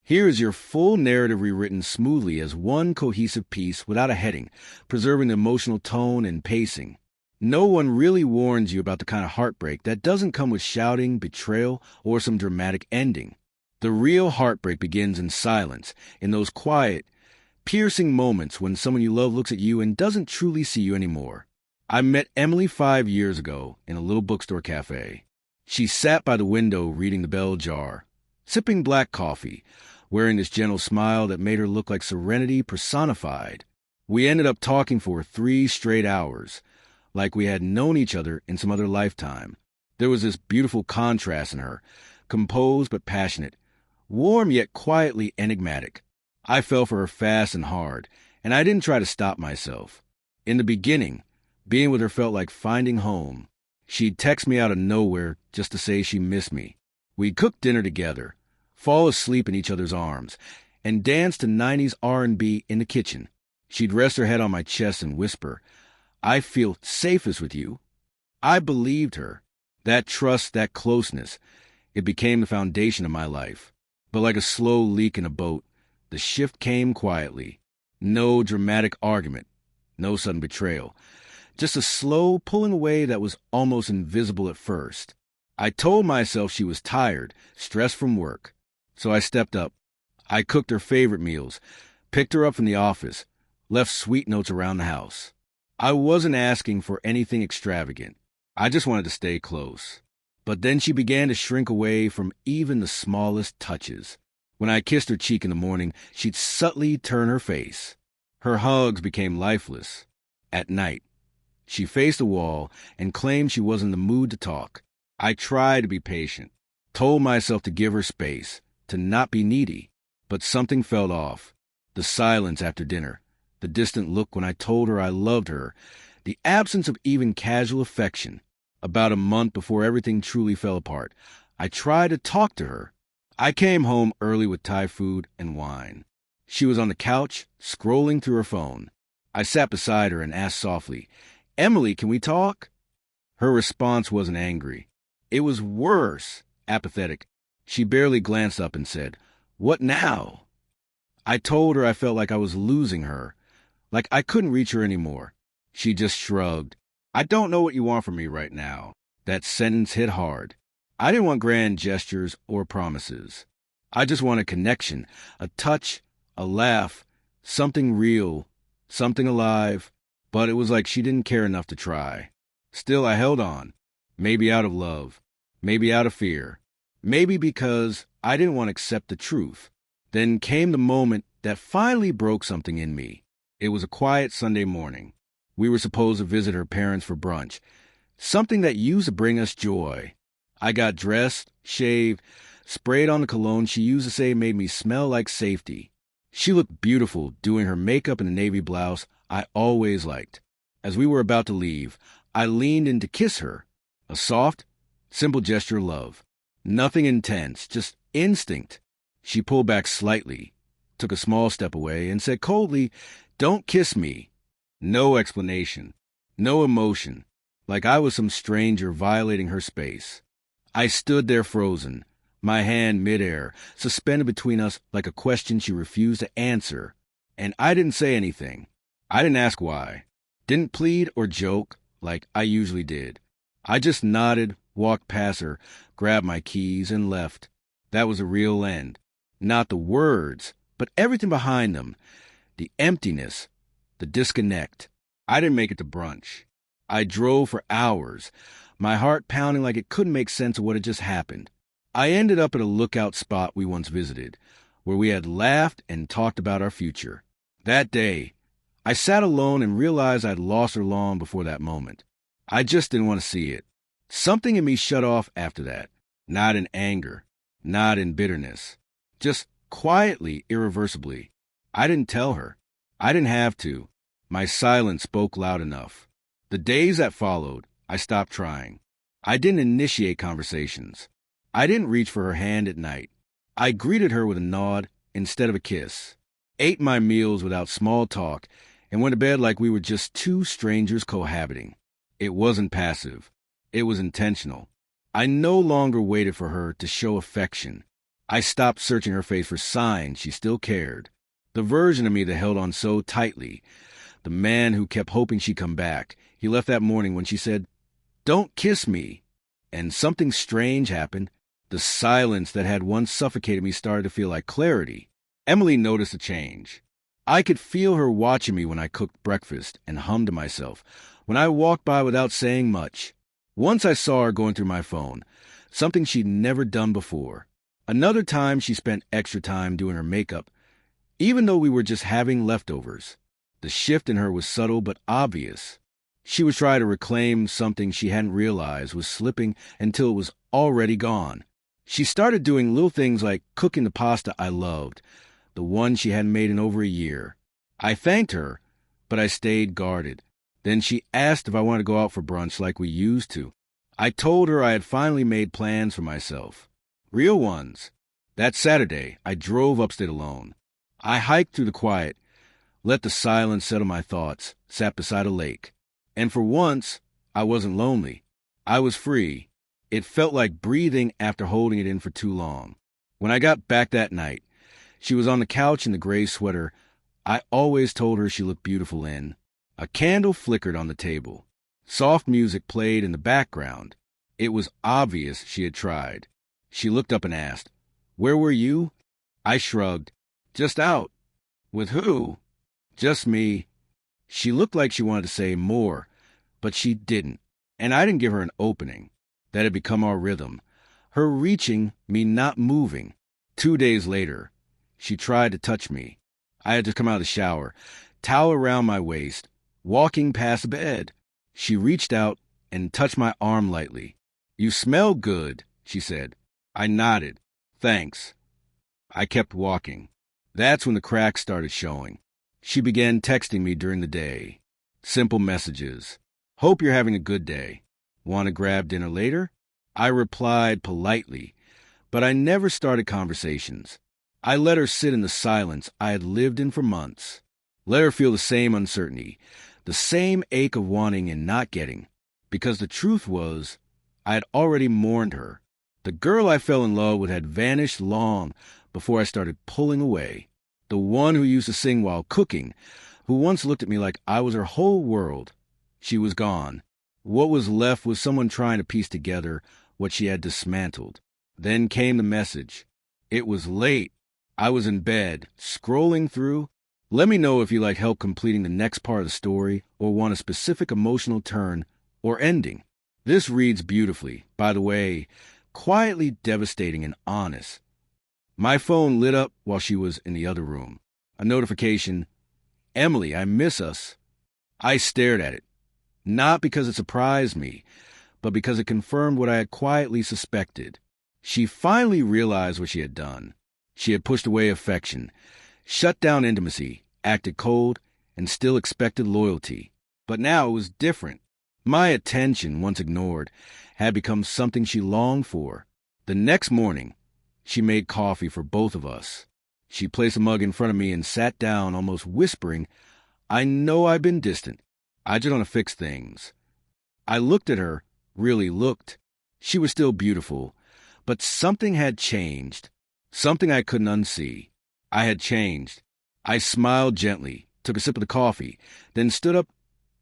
Here is your full narrative rewritten smoothly as one cohesive piece without a heading, preserving the emotional tone and pacing. No one really warns you about the kind of heartbreak that doesn't come with shouting, betrayal, or some dramatic ending. The real heartbreak begins in silence, in those quiet, piercing moments when someone you love looks at you and doesn't truly see you anymore. I met Emily 5 years ago in a little bookstore cafe. She sat by the window reading The Bell Jar, sipping black coffee, wearing this gentle smile that made her look like serenity personified. We ended up talking for 3 straight hours, like we had known each other in some other lifetime. There was this beautiful contrast in her, composed but passionate, warm yet quietly enigmatic. I fell for her fast and hard, and I didn't try to stop myself. In the beginning, being with her felt like finding home. She'd text me out of nowhere just to say she missed me. We'd cook dinner together, fall asleep in each other's arms, and dance to 90s R&B in the kitchen. She'd rest her head on my chest and whisper, "I feel safest with you." I believed her. That trust, that closeness, it became the foundation of my life. But like a slow leak in a boat, the shift came quietly. No dramatic argument, no sudden betrayal. Just a slow pulling away that was almost invisible at first. I told myself she was tired, stressed from work. So I stepped up. I cooked her favorite meals, picked her up from the office, left sweet notes around the house. I wasn't asking for anything extravagant. I just wanted to stay close. But then she began to shrink away from even the smallest touches. When I kissed her cheek in the morning, she'd subtly turn her face. Her hugs became lifeless. At night, she faced the wall and claimed she wasn't in the mood to talk. I tried to be patient, told myself to give her space, to not be needy, but something felt off. The silence after dinner, the distant look when I told her I loved her, the absence of even casual affection. About a month before everything truly fell apart, I tried to talk to her. I came home early with Thai food and wine. She was on the couch, scrolling through her phone. I sat beside her and asked softly, "Emily, can we talk?" Her response wasn't angry. It was worse, apathetic. She barely glanced up and said, "What now?" I told her I felt like I was losing her, like I couldn't reach her anymore. She just shrugged. "I don't know what you want from me right now." That sentence hit hard. I didn't want grand gestures or promises. I just wanted connection, a touch, a laugh, something real, something alive. But it was like she didn't care enough to try. Still, I held on. Maybe out of love. Maybe out of fear. Maybe because I didn't want to accept the truth. Then came the moment that finally broke something in me. It was a quiet Sunday morning. We were supposed to visit her parents for brunch, something that used to bring us joy. I got dressed, shaved, sprayed on the cologne she used to say made me smell like safety. She looked beautiful doing her makeup in the navy blouse I always liked. As we were about to leave, I leaned in to kiss her. A soft, simple gesture of love. Nothing intense, just instinct. She pulled back slightly, took a small step away, and said coldly, "Don't kiss me." No explanation, no emotion, like I was some stranger violating her space. I stood there frozen, my hand midair, suspended between us like a question she refused to answer. And I didn't say anything. I didn't ask why. Didn't plead or joke like I usually did. I just nodded, walked past her, grabbed my keys, and left. That was the real end. Not the words, but everything behind them. The emptiness, the disconnect. I didn't make it to brunch. I drove for hours, my heart pounding like it couldn't make sense of what had just happened. I ended up at a lookout spot we once visited, where we had laughed and talked about our future. That day, I sat alone and realized I'd lost her long before that moment. I just didn't want to see it. Something in me shut off after that, not in anger, not in bitterness, just quietly, irreversibly. I didn't tell her. I didn't have to. My silence spoke loud enough. The days that followed, I stopped trying. I didn't initiate conversations. I didn't reach for her hand at night. I greeted her with a nod instead of a kiss, ate my meals without small talk, and went to bed like we were just two strangers cohabiting. It wasn't passive. It was intentional. I no longer waited for her to show affection. I stopped searching her face for signs she still cared. The version of me that held on so tightly. The man who kept hoping she'd come back. He left that morning when she said, "Don't kiss me." And something strange happened. The silence that had once suffocated me started to feel like clarity. Emily noticed a change. I could feel her watching me when I cooked breakfast and hummed to myself, when I walked by without saying much. Once I saw her going through my phone, something she'd never done before. Another time she spent extra time doing her makeup, even though we were just having leftovers. The shift in her was subtle but obvious. She was trying to reclaim something she hadn't realized was slipping until it was already gone. She started doing little things like cooking the pasta I loved, the one she hadn't made in over a year. I thanked her, but I stayed guarded. Then she asked if I wanted to go out for brunch like we used to. I told her I had finally made plans for myself. Real ones. That Saturday, I drove upstate alone. I hiked through the quiet, let the silence settle my thoughts, sat beside a lake. And for once, I wasn't lonely. I was free. It felt like breathing after holding it in for too long. When I got back that night, she was on the couch in the gray sweater I always told her she looked beautiful in. A candle flickered on the table. Soft music played in the background. It was obvious she had tried. She looked up and asked, "Where were you?" I shrugged. "Just out." "With who?" "Just me." She looked like she wanted to say more, but she didn't, and I didn't give her an opening. That had become our rhythm. Her reaching, me not moving. 2 days later, she tried to touch me. I had just come out of the shower, towel around my waist, walking past the bed. She reached out and touched my arm lightly. "You smell good," she said. I nodded. "Thanks." I kept walking. That's when the cracks started showing. She began texting me during the day. Simple messages. "Hope you're having a good day. Want to grab dinner later?" I replied politely, but I never started conversations. I let her sit in the silence I had lived in for months. Let her feel the same uncertainty, the same ache of wanting and not getting. Because the truth was, I had already mourned her. The girl I fell in love with had vanished long before I started pulling away. The one who used to sing while cooking, who once looked at me like I was her whole world. She was gone. What was left was someone trying to piece together what she had dismantled. Then came the message. It was late. I was in bed, scrolling through. Let me know if you like help completing the next part of the story or want a specific emotional turn or ending. This reads beautifully, by the way, quietly devastating and honest. My phone lit up while she was in the other room. A notification, "Emily, I miss us." I stared at it, not because it surprised me, but because it confirmed what I had quietly suspected. She finally realized what she had done. She had pushed away affection, shut down intimacy, acted cold, and still expected loyalty. But now it was different. My attention, once ignored, had become something she longed for. The next morning, she made coffee for both of us. She placed a mug in front of me and sat down, almost whispering, "I know I've been distant. I just want to fix things." I looked at her, really looked. She was still beautiful, but something had changed. Something I couldn't unsee. I had changed. I smiled gently, took a sip of the coffee, then stood up,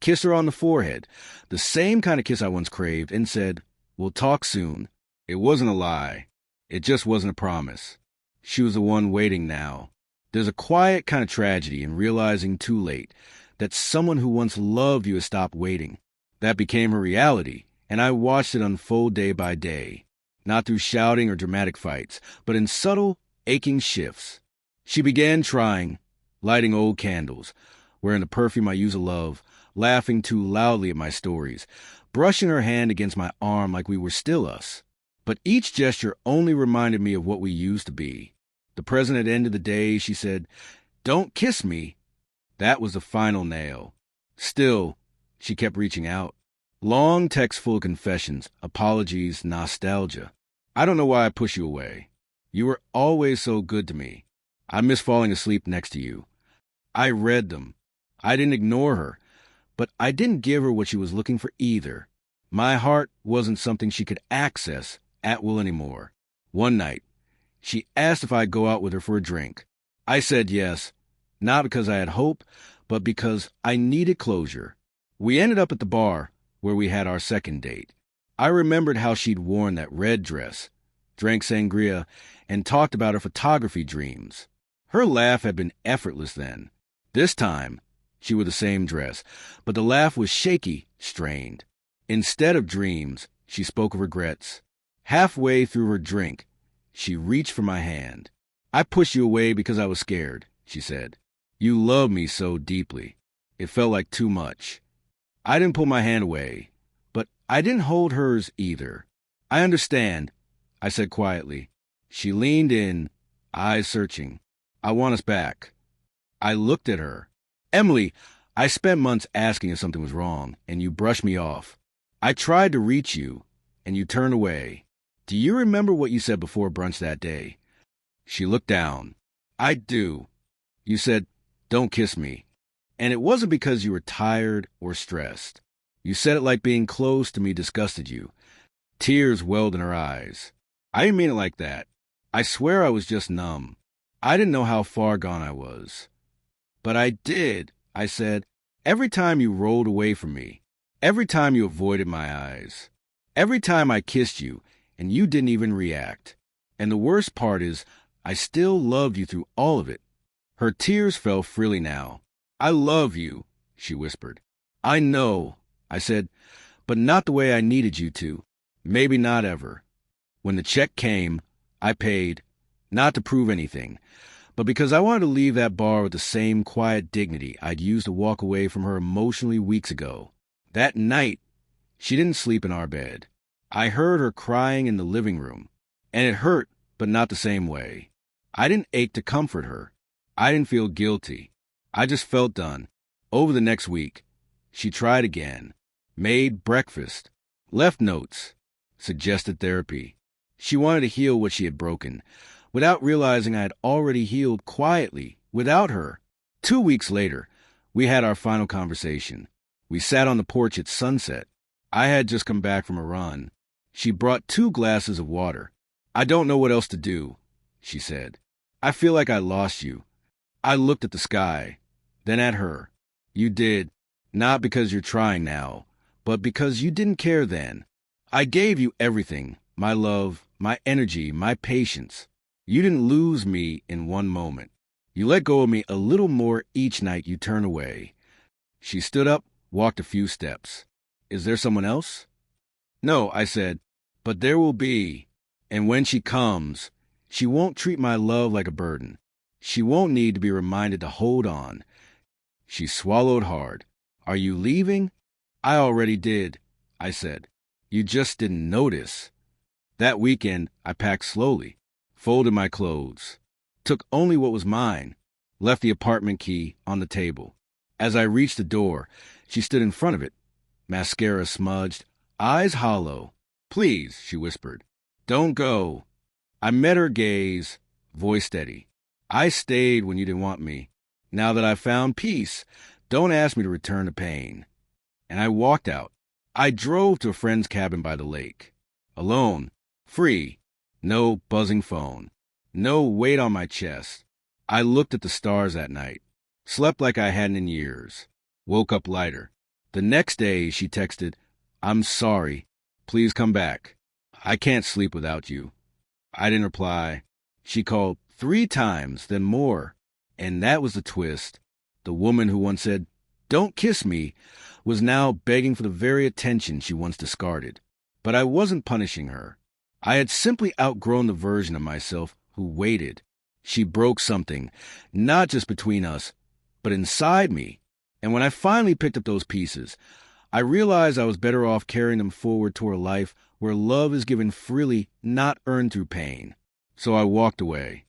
kissed her on the forehead, the same kind of kiss I once craved, and said, "We'll talk soon." It wasn't a lie. It just wasn't a promise. She was the one waiting now. There's a quiet kind of tragedy in realizing too late that someone who once loved you has stopped waiting. That became her reality, and I watched it unfold day by day. Not through shouting or dramatic fights, but in subtle, aching shifts. She began trying, lighting old candles, wearing the perfume I used to love, laughing too loudly at my stories, brushing her hand against my arm like we were still us. But each gesture only reminded me of what we used to be. The present at the end of the day, she said, "Don't kiss me." That was the final nail. Still, she kept reaching out. Long texts full of confessions, apologies, nostalgia. "I don't know why I push you away. You were always so good to me. I miss falling asleep next to you." I read them. I didn't ignore her, but I didn't give her what she was looking for either. My heart wasn't something she could access at will anymore. One night, She asked if I'd go out with her for a drink. I said yes, not because I had hope, but because I needed closure. We ended up at the bar where we had our second date. I remembered how she'd worn that red dress, drank sangria, and talked about her photography dreams. Her laugh had been effortless then. This time, she wore the same dress, but the laugh was shaky, strained. Instead of dreams, she spoke of regrets. Halfway through her drink, she reached for my hand. I pushed you away because I was scared, she said. You loved me so deeply. It felt like too much. I didn't pull my hand away, but I didn't hold hers either. I understand, I said quietly. She leaned in, eyes searching. I want us back. I looked at her. Emily, I spent months asking if something was wrong, and you brushed me off. I tried to reach you, and you turned away. Do you remember what you said before brunch that day? She looked down. I do. You said, don't kiss me. And it wasn't because you were tired or stressed. You said it like being close to me disgusted you. Tears welled in her eyes. I didn't mean it like that. I swear I was just numb. I didn't know how far gone I was. But I did, I said, every time you rolled away from me, every time you avoided my eyes, every time I kissed you, and you didn't even react. And the worst part is, I still loved you through all of it. Her tears fell freely now. I love you, she whispered. I know, I said, but not the way I needed you to. Maybe not ever. When the check came, I paid, not to prove anything, but because I wanted to leave that bar with the same quiet dignity I'd used to walk away from her emotionally weeks ago. That night, she didn't sleep in our bed. I heard her crying in the living room, and it hurt, but not the same way. I didn't ache to comfort her. I didn't feel guilty. I just felt done. Over the next week, she tried again, made breakfast, left notes, suggested therapy. She wanted to heal what she had broken, without realizing I had already healed quietly, without her. 2 weeks later, we had our final conversation. We sat on the porch at sunset. I had just come back from a run. She brought 2 glasses of water. I don't know what else to do, she said. I feel like I lost you. I looked at the sky, then at her. You did, not because you're trying now, but because you didn't care then. I gave you everything, my love, my energy, my patience. You didn't lose me in one moment. You let go of me a little more each night you turn away. She stood up, walked a few steps. Is there someone else? No, I said, but there will be. And when she comes, she won't treat my love like a burden. She won't need to be reminded to hold on. She swallowed hard. Are you leaving? I already did, I said. You just didn't notice. That weekend, I packed slowly, folded my clothes, took only what was mine, left the apartment key on the table. As I reached the door, she stood in front of it, mascara smudged, eyes hollow. Please, she whispered, don't go. I met her gaze, voice steady. I stayed when you didn't want me. Now that I've found peace, don't ask me to return to pain. And I walked out. I drove to a friend's cabin by the lake. Alone, free, no buzzing phone, no weight on my chest. I looked at the stars that night, slept like I hadn't in years, woke up lighter. The next day, she texted, I'm sorry. Please come back. I can't sleep without you. I didn't reply. She called 3 times, then more. And that was the twist. The woman who once said, don't kiss me, was now begging for the very attention she once discarded. But I wasn't punishing her. I had simply outgrown the version of myself who waited. She broke something, not just between us, but inside me. And when I finally picked up those pieces, I realized I was better off carrying them forward toward a life where love is given freely, not earned through pain. So I walked away.